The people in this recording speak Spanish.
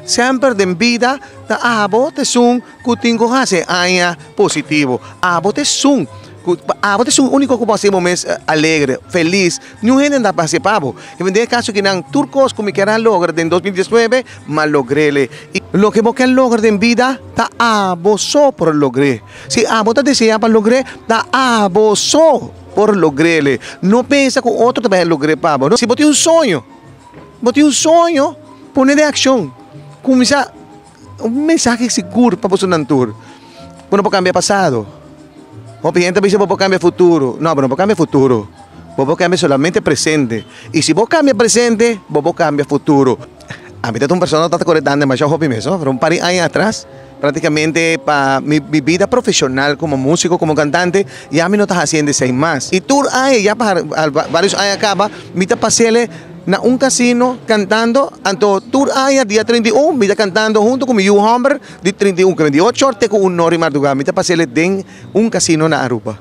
sempre de vida na abo te sun kutingo hase aya positivo. Abo te sun abo te sun único que pode mês alegre, feliz. Não é nada para ser pavo. Que vende caso que não turcos como que logra em 2019, mas logrele. E lo que você logra em vida, tá abo só por lograr. Se abo te deseja para lograr, tá abo só por logrele. Não pensa que outro também logre pavo. Se você tem um sonho, põe de ação. Começa mensaje seguro para você não tur. Não pode cambiar passado. O gente dice, vos cambia futuro. No, pero no cambia futuro. Vos cambia solamente presente. Y si vos cambias presente, vos cambia futuro. A mí una persona está conectando demasiado joven eso, pero un par de años atrás, prácticamente para mi vida profesional como músico, como cantante, ya me no estás haciendo 6 más. Y tú, ya para varios años acaba, me está pasando na un casino cantando, anto tour aya día 31, me está cantando junto con mi Humber de 31, que 28 horas con un nori madrugada, me está pasando en un casino na Aruba.